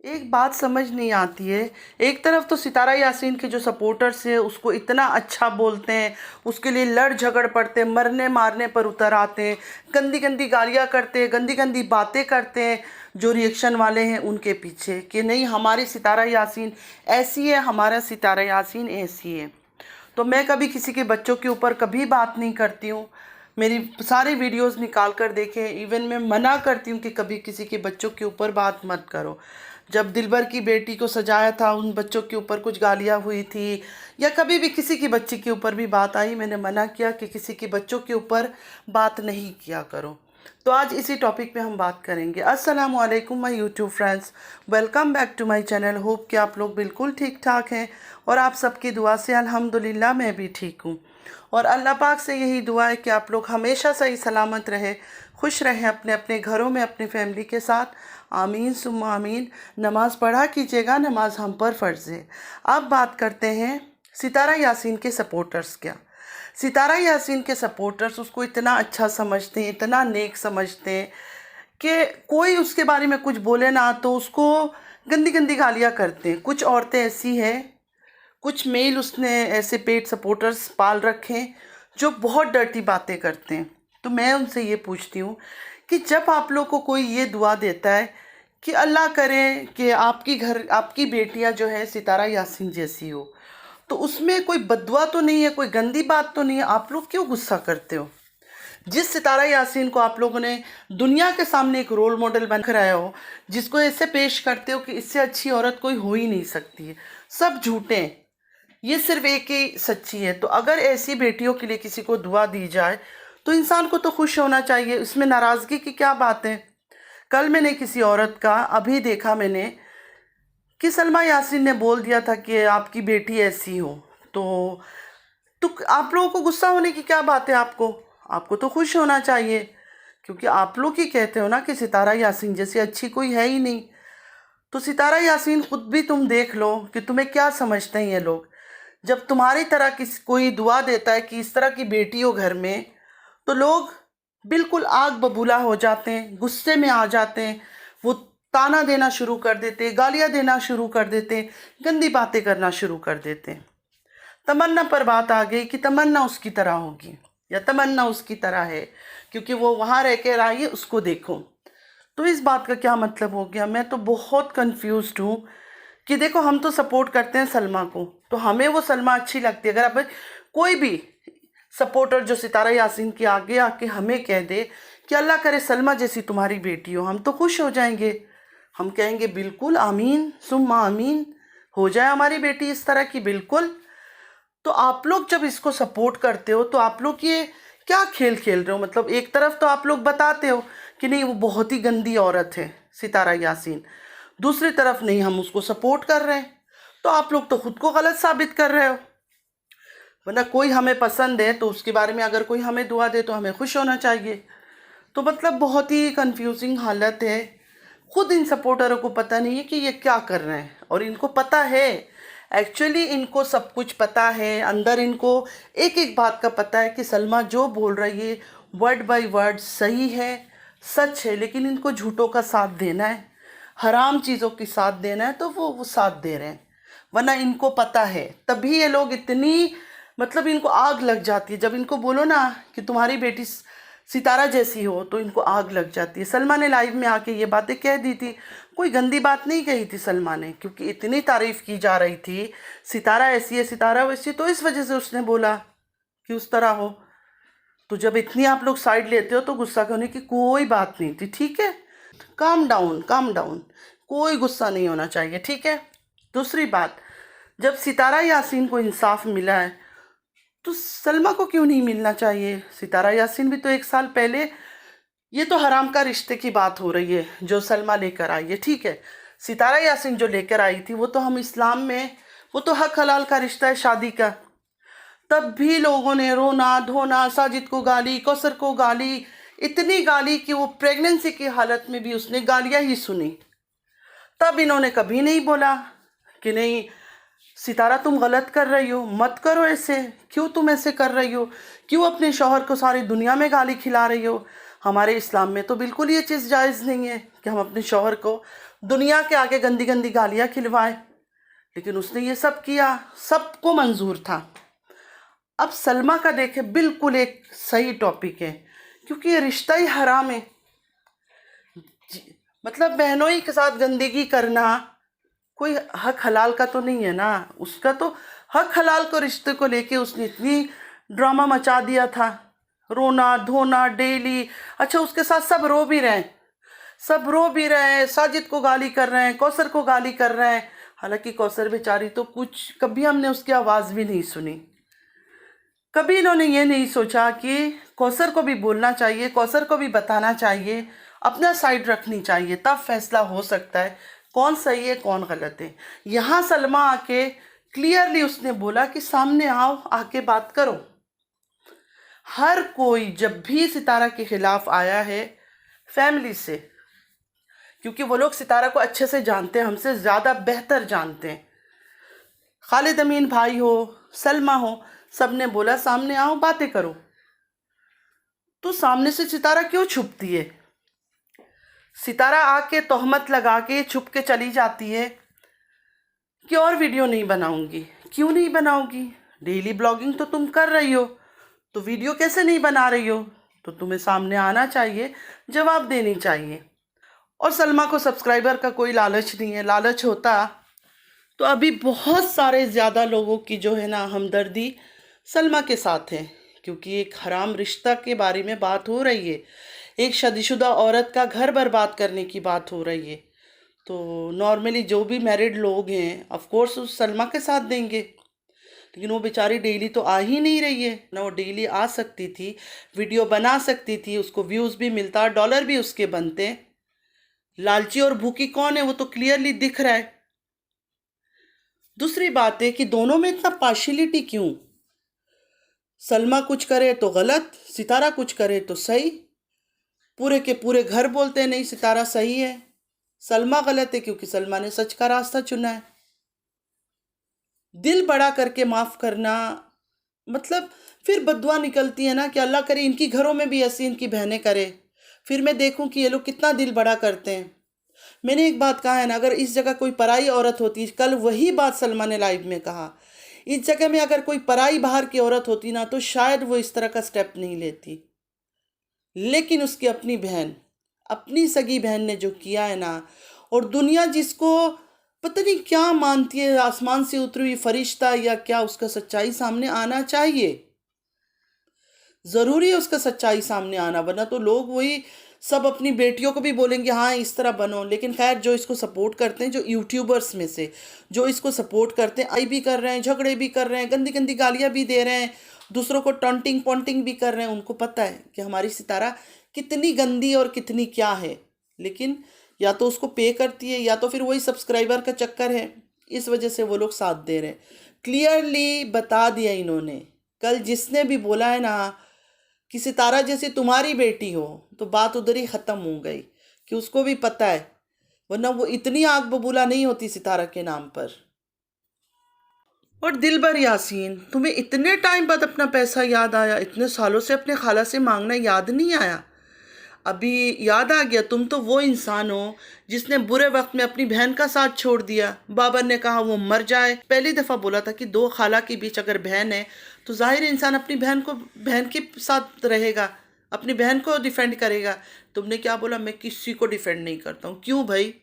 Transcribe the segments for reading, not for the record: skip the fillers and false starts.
एक बात समझ नहीं आती है। एक तरफ तो सितारा यासीन के जो सपोर्टर्स हैं उसको इतना अच्छा बोलते हैं, उसके लिए लड़ झगड़ पड़ते हैं, मरने मारने पर उतर आते हैं, गंदी गंदी गालियाँ करते हैं, गंदी गंदी बातें करते हैं। जो रिएक्शन वाले हैं उनके पीछे कि नहीं हमारी सितारा यासीन ऐसी है, हमारा सितारा यासीन ऐसी है। तो मैं कभी किसी के बच्चों के ऊपर कभी बात नहीं करती हूँ। मेरी सारी वीडियोस निकाल कर देखें। इवन मैं मना करती हूँ कि कभी किसी के बच्चों के ऊपर बात मत करो। जब दिलबर की बेटी को सजाया था उन बच्चों के ऊपर कुछ गालियाँ हुई थी, या कभी भी किसी की बच्ची के ऊपर भी बात आई, मैंने मना किया कि किसी के बच्चों के ऊपर बात नहीं किया करो। तो आज इसी टॉपिक पे हम बात करेंगे। अस्सलाम वालेकुम my YouTube friends, welcome back to my channel. Hope कि आप लोग बिल्कुल ठीक ठाक हैं और आप सबकी दुआ से अल्हम्दुलिल्लाह मैं भी ठीक हूँ। और अल्लाह पाक से यही दुआ है कि आप लोग हमेशा सही सलामत रहें, खुश रहें अपने अपने घरों में अपनी फैमिली के साथ। आमीन सुम्मा आमीन। नमाज़ पढ़ा कीजिएगा, नमाज हम पर फ़र्ज़ है। अब बात करते हैं सितारा यासीन के सपोर्टर्स। क्या सितारा यासीन के सपोर्टर्स उसको इतना अच्छा समझते हैं, इतना नेक समझते हैं कि कोई उसके बारे में कुछ बोले ना तो उसको गंदी गंदी गालियाँ करते हैं। कुछ औरतें ऐसी हैं, कुछ मेल उसने ऐसे पेड सपोर्टर्स पाल रखे हैं जो बहुत डर्टी बातें करते हैं। तो मैं उनसे ये पूछती हूँ कि जब आप लोग को कोई ये दुआ देता है कि अल्लाह करे कि आपकी बेटियां जो है सितारा यासीन जैसी हो, तो उसमें कोई बददुआ तो नहीं है, कोई गंदी बात तो नहीं है, आप लोग क्यों गुस्सा करते हो? जिस सितारा यासीन को आप लोगों ने दुनिया के सामने एक रोल मॉडल बन कर आया हो, जिसको ऐसे पेश करते हो कि इससे अच्छी औरत कोई हो ही नहीं सकती है, सब झूठे हैं, ये सिर्फ एक ही सच्ची है। तो अगर ऐसी बेटियों के लिए किसी को दुआ दी जाए तो इंसान को तो खुश होना चाहिए, इसमें नाराज़गी की क्या बात है? कल मैंने किसी औरत का अभी देखा मैंने कि सलमा यासीन ने बोल दिया था कि आपकी बेटी ऐसी हो। तो आप लोगों को गुस्सा होने की क्या बात है? आपको तो खुश होना चाहिए, क्योंकि आप लोग ही कहते हो ना कि सितारा यासीन जैसी अच्छी कोई है ही नहीं। तो सितारा यासीन खुद भी तुम देख लो कि तुम्हें क्या समझते हैं ये लोग। जब तुम्हारी तरह कोई दुआ देता है कि इस तरह की बेटी हो घर में, तो लोग बिल्कुल आग बबूला हो जाते हैं, गुस्से में आ जाते हैं, वो ताना देना शुरू कर देते हैं, गालियाँ देना शुरू कर देते हैं, गंदी बातें करना शुरू कर देते हैं। तमन्ना पर बात आ गई कि तमन्ना उसकी तरह होगी या तमन्ना उसकी तरह है क्योंकि वो वहाँ रह कर आई है, उसको देखो। तो इस बात का क्या मतलब हो गया? मैं तो बहुत कंफ्यूज्ड हूँ कि देखो, हम तो सपोर्ट करते हैं सलमा को, तो हमें वो सलमा अच्छी लगती है। अगर अब कोई भी सपोर्टर जो सितारा यासीन के आगे आके हमें कह दे कि अल्लाह करे सलमा जैसी तुम्हारी बेटी हो, हम तो खुश हो जाएंगे। हम कहेंगे बिल्कुल आमीन सुम्मा आमीन, हो जाए हमारी बेटी इस तरह की, बिल्कुल। तो आप लोग जब इसको सपोर्ट करते हो तो आप लोग ये क्या खेल खेल रहे हो? मतलब एक तरफ तो आप लोग बताते हो कि नहीं वो बहुत ही गंदी औरत है सितारा यासीन, दूसरी तरफ नहीं हम उसको सपोर्ट कर रहे हैं। तो आप लोग तो खुद को गलत साबित कर रहे हो। वरना कोई हमें पसंद है तो उसके बारे में अगर कोई हमें दुआ दे तो हमें खुश होना चाहिए। तो मतलब बहुत ही कंफ्यूजिंग हालत है। खुद इन सपोर्टरों को पता नहीं है कि ये क्या कर रहे हैं, और इनको पता है, एक्चुअली इनको सब कुछ पता है। अंदर इनको एक एक बात का पता है कि सलमा जो बोल रही है वर्ड बाय वर्ड सही है, सच है, लेकिन इनको झूठों का साथ देना है, हराम चीज़ों की साथ देना है, तो वो साथ दे रहे हैं। वरना इनको पता है, तभी ये लोग इतनी, मतलब इनको आग लग जाती है जब इनको बोलो ना कि तुम्हारी बेटी सितारा जैसी हो, तो इनको आग लग जाती है। सलमा ने लाइव में आके ये बातें कह दी थी, कोई गंदी बात नहीं कही थी सलमा ने, क्योंकि इतनी तारीफ की जा रही थी सितारा ऐसी है सितारा वैसी, तो इस वजह से उसने बोला कि उस तरह हो। तो जब इतनी आप लोग साइड लेते हो तो गुस्सा होने की कोई बात नहीं थी, ठीक है? काम डाउन काम डाउन, कोई गुस्सा नहीं होना चाहिए, ठीक है? दूसरी बात, जब सितारा यासीन को इंसाफ मिला है तो सलमा को क्यों नहीं मिलना चाहिए? सितारा यासीन भी तो 1 साल पहले, ये तो हराम का रिश्ते की बात हो रही है जो सलमा लेकर आई है, ठीक है? सितारा यासीन जो लेकर आई थी वो तो हम इस्लाम में, वो तो हक हलाल का रिश्ता है शादी का। तब भी लोगों ने रोना धोना, साजिद को गाली, कौसर को गाली, इतनी गाली कि वो प्रेगनेंसी की हालत में भी उसने गालियां ही सुनी। तब इन्होंने कभी नहीं बोला कि नहीं सितारा तुम गलत कर रही हो, मत करो ऐसे, क्यों तुम ऐसे कर रही हो, क्यों अपने शौहर को सारी दुनिया में गाली खिला रही हो? हमारे इस्लाम में तो बिल्कुल ये चीज़ जायज़ नहीं है कि हम अपने शौहर को दुनिया के आगे गंदी गंदी गालियाँ खिलवाए, लेकिन उसने ये सब किया, सबको मंजूर था। अब सलमा का देखे, बिल्कुल एक सही टॉपिक है, क्योंकि ये रिश्ता ही हराम है। मतलब बहनों ही के साथ गंदगी करना कोई हक हलाल का तो नहीं है ना। उसका तो हक हलाल को रिश्ते को लेके उसने इतनी ड्रामा मचा दिया था, रोना धोना डेली। अच्छा, उसके साथ सब रो भी रहे हैं, सब रो भी रहे हैं, साजिद को गाली कर रहे हैं, कौसर को गाली कर रहे हैं। हालांकि कौसर बेचारी तो कुछ, कभी हमने उसकी आवाज़ भी नहीं सुनी। कभी इन्होंने ये नहीं सोचा कि कौसर को भी बोलना चाहिए, कौसर को भी बताना चाहिए, अपना साइड रखनी चाहिए, तब फैसला हो सकता है कौन सही है कौन गलत है। यहाँ सलमा आके क्लियरली उसने बोला कि सामने आओ, आके बात करो। हर कोई जब भी सितारा के खिलाफ आया है फैमिली से, क्योंकि वो लोग सितारा को अच्छे से जानते हैं, हमसे ज़्यादा बेहतर जानते हैं। खालिद अमीन भाई हो, सलमा हो, सब ने बोला सामने आओ बातें करो। तो सामने से सितारा क्यों छुपती है? सितारा आके तोहमत लगा के छुप के चली जाती है कि और वीडियो नहीं बनाऊंगी। क्यों नहीं बनाओगी? डेली ब्लॉगिंग तो तुम कर रही हो, तो वीडियो कैसे नहीं बना रही हो? तो तुम्हें सामने आना चाहिए, जवाब देनी चाहिए। और सलमा को सब्सक्राइबर का कोई लालच नहीं है। लालच होता तो अभी बहुत सारे ज़्यादा लोगों की जो है ना हमदर्दी सलमा के साथ है, क्योंकि एक हराम रिश्ता के बारे में बात हो रही है, एक शादीशुदा औरत का घर बर्बाद करने की बात हो रही है। तो नॉर्मली जो भी मैरिड लोग हैं ऑफ कोर्स उस सलमा के साथ देंगे, लेकिन वो बेचारी डेली तो आ ही नहीं रही है ना। वो डेली आ सकती थी, वीडियो बना सकती थी, उसको व्यूज़ भी मिलता, डॉलर भी उसके बनते। लालची और भूखी कौन है वो तो क्लियरली दिख रहा है। दूसरी बात है कि दोनों में इतना पार्शियलिटी क्यों? सलमा कुछ करे तो गलत, सितारा कुछ करे तो सही। पूरे के पूरे घर बोलते हैं नहीं सितारा सही है, सलमा गलत है क्योंकि सलमा ने सच का रास्ता चुना है। दिल बड़ा करके माफ़ करना, मतलब फिर बद्दुआ निकलती है ना कि अल्लाह करे इनकी घरों में भी ऐसी इनकी बहनें करे, फिर मैं देखूं कि ये लोग कितना दिल बड़ा करते हैं। मैंने एक बात कहा है ना, अगर इस जगह कोई पराई औरत होती, कल वही बात सलमा ने लाइव में कहा, इस जगह में अगर कोई पराई बाहर की औरत होती ना तो शायद वो इस तरह का स्टेप नहीं लेती। लेकिन उसकी अपनी बहन, अपनी सगी बहन ने जो किया है ना, और दुनिया जिसको पता नहीं क्या मानती है, आसमान से उतरी हुई फरिश्ता या क्या, उसका सच्चाई सामने आना चाहिए। ज़रूरी है उसका सच्चाई सामने आना, वरना तो लोग वही सब अपनी बेटियों को भी बोलेंगे हाँ इस तरह बनो। लेकिन खैर जो इसको सपोर्ट करते हैं, जो यूट्यूबर्स में से जो इसको सपोर्ट करते हैं, आई भी कर रहे हैं, झगड़े भी कर रहे हैं, गंदी गंदी गालियाँ भी दे रहे हैं, दूसरों को टॉन्टिंग पॉन्टिंग भी कर रहे हैं, उनको पता है कि हमारी सितारा कितनी गंदी और कितनी क्या है। लेकिन या तो उसको पे करती है या तो फिर वही सब्सक्राइबर का चक्कर है, इस वजह से वो लोग साथ दे रहे हैं। क्लियरली बता दिया इन्होंने। कल जिसने भी बोला है ना कि सितारा जैसे तुम्हारी बेटी हो, तो बात उधर ही ख़त्म हो गई कि उसको भी पता है, वरना वो इतनी आग बबूला नहीं होती सितारा के नाम पर। और दिलबर यासीन, तुम्हें इतने टाइम बाद अपना पैसा याद आया? इतने सालों से अपने खाला से मांगना याद नहीं आया? अभी याद आ गया? तुम तो वो इंसान हो जिसने बुरे वक्त में अपनी बहन का साथ छोड़ दिया। बाबर ने कहा वो मर जाए, पहली दफ़ा बोला था कि दो खाला के बीच अगर बहन है तो जाहिर इंसान अपनी बहन के साथ रहेगा, अपनी बहन को डिफेंड करेगा। तुमने क्या बोला? मैं किसी को डिफेंड नहीं करता हूँ। क्यों भाई?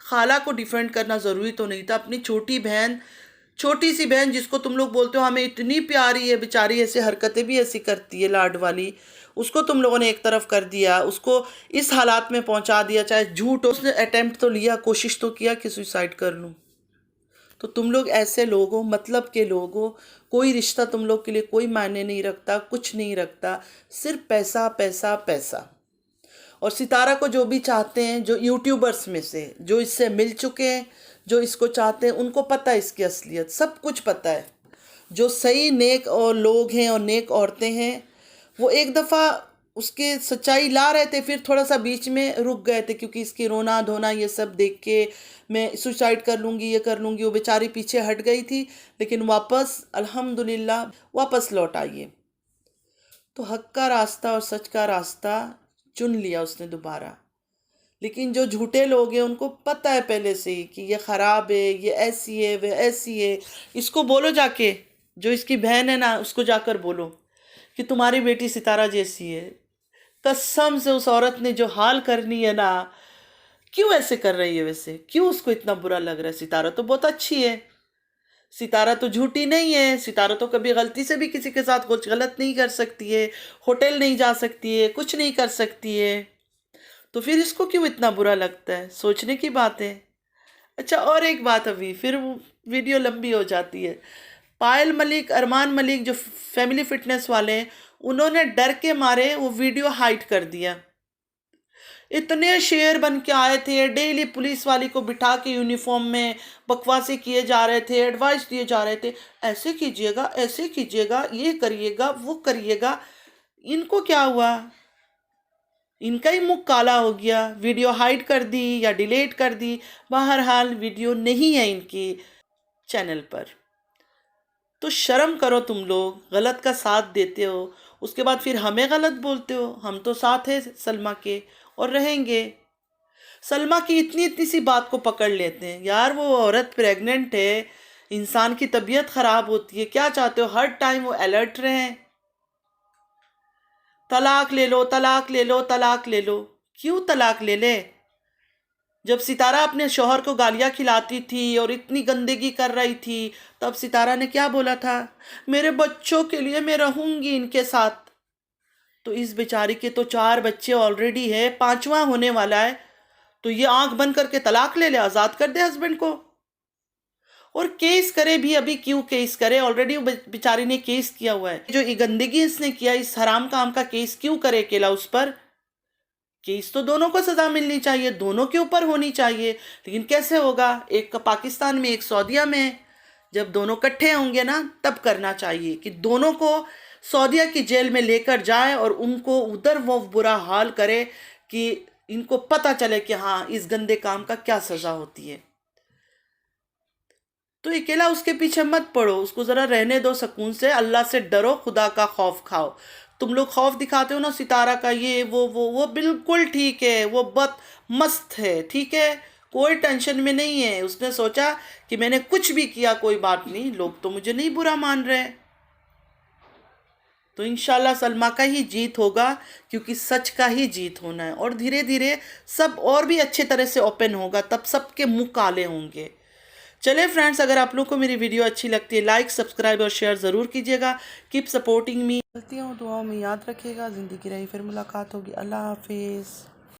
खाला को डिफेंड करना ज़रूरी तो नहीं था? अपनी छोटी बहन, छोटी सी बहन जिसको तुम लोग बोलते हो हमें इतनी प्यारी है, बेचारी ऐसे हरकतें भी ऐसी करती है लाड वाली, उसको तुम लोगों ने एक तरफ कर दिया, उसको इस हालात में पहुंचा दिया। चाहे झूठ, उसने अटेम्प्ट तो लिया, कोशिश तो किया कि सुसाइड कर लूं। तो तुम लोग ऐसे लोग हो, मतलब के लोग हो। कोई रिश्ता तुम लोग के लिए कोई मायने नहीं रखता, कुछ नहीं रखता, सिर्फ पैसा पैसा पैसा। और सितारा को जो भी चाहते हैं, जो यूट्यूबर्स में से जो इससे मिल चुके हैं, जो इसको चाहते हैं, उनको पता है इसकी असलियत, सब कुछ पता है। जो सही नेक और लोग हैं और नेक औरतें हैं, वो एक दफ़ा उसके सच्चाई ला रहे थे, फिर थोड़ा सा बीच में रुक गए थे क्योंकि इसकी रोना धोना ये सब देख के मैं सुसाइड कर लूँगी, ये कर लूँगी, वो बेचारी पीछे हट गई थी। लेकिन वापस अल्हम्दुलिल्लाह वापस लौट आई है। तो हक का रास्ता और सच का रास्ता चुन लिया उसने दोबारा। लेकिन जो झूठे लोग हैं उनको पता है पहले से ही कि ये ख़राब है, ये ऐसी है, वह ऐसी है। इसको बोलो जाके, जो इसकी बहन है ना, उसको जाकर बोलो कि तुम्हारी बेटी सितारा जैसी है। कसम से उस औरत ने जो हाल करनी है ना, क्यों ऐसे कर रही है वैसे, क्यों उसको इतना बुरा लग रहा है? सितारा तो बहुत अच्छी है, सितारा तो झूठी नहीं है, सितारा तो कभी गलती से भी किसी के साथ कुछ गलत नहीं कर सकती है, होटल नहीं जा सकती है, कुछ नहीं कर सकती है। तो फिर इसको क्यों इतना बुरा लगता है? सोचने की बात है। अच्छा, और एक बात, अभी फिर वो वीडियो लंबी हो जाती है। पायल मलिक, अरमान मलिक जो फैमिली फिटनेस वाले हैं, उन्होंने डर के मारे वो वीडियो हाइड कर दिया। इतने शेर बन के आए थे, डेली पुलिस वाली को बिठा के यूनिफॉर्म में बकवासी किए जा रहे थे, एडवाइस दिए जा रहे थे, ऐसे कीजिएगा, ऐसे कीजिएगा, ये करिएगा, वो करिएगा। इनको क्या हुआ? इनका ही मुख काला हो गया। वीडियो हाइड कर दी या डिलीट कर दी, बहरहाल वीडियो नहीं है इनकी चैनल पर। तो शर्म करो, तुम लोग गलत का साथ देते हो, उसके बाद फिर हमें गलत बोलते हो। हम तो साथ हैं सलमा के और रहेंगे। सलमा की इतनी इतनी सी बात को पकड़ लेते हैं। यार वो औरत प्रेग्नेंट है, इंसान की तबीयत खराब होती है, क्या चाहते हो हर टाइम वो अलर्ट रहें? तलाक ले लो, तलाक ले लो, तलाक ले लो। क्यों तलाक ले ले? जब सितारा अपने शौहर को गालियाँ खिलाती थी और इतनी गंदगी कर रही थी, तब सितारा ने क्या बोला था? मेरे बच्चों के लिए मैं रहूंगी इनके साथ। तो इस बेचारी के तो 4 बच्चे ऑलरेडी है, 5वां होने वाला है। तो ये आंख बंद करके तलाक ले ले, आज़ाद कर दे हस्बैंड को। और केस करे भी, अभी क्यों केस करे? ऑलरेडी बेचारी ने केस किया हुआ है। जो ये गंदगी इसने किया, इस हराम काम का केस क्यों करे अकेला उस पर? केस तो दोनों को सजा मिलनी चाहिए, दोनों के ऊपर होनी चाहिए। लेकिन कैसे होगा? एक का पाकिस्तान में, एक सऊदीया में। जब दोनों इकट्ठे होंगे ना, तब करना चाहिए कि दोनों को सऊदीया की जेल में लेकर जाए और उनको उधर वो बुरा हाल करे कि इनको पता चले कि हाँ, इस गंदे काम का क्या सजा होती है। तो अकेला उसके पीछे मत पड़ो, उसको ज़रा रहने दो सुकून से। अल्लाह से डरो, खुदा का खौफ खाओ। तुम लोग खौफ दिखाते हो ना सितारा का, ये वो बिल्कुल ठीक है, वो बहुत मस्त है, ठीक है, कोई टेंशन में नहीं है। उसने सोचा कि मैंने कुछ भी किया, कोई बात नहीं, लोग तो मुझे नहीं बुरा मान रहे। तो इंशाल्लाह सलमा का ही जीत होगा, क्योंकि सच का ही जीत होना है। और धीरे धीरे सब और भी अच्छे तरह से ओपन होगा, तब सबके मुंह काले होंगे। चले फ्रेंड्स, अगर आप लोग को मेरी वीडियो अच्छी लगती है, लाइक, सब्सक्राइब और शेयर ज़रूर कीजिएगा। Keep supporting me. चलती हूँ, दुआओं में याद रखिएगा। ज़िंदगी रही फिर मुलाकात होगी। अल्लाह हाफिज़।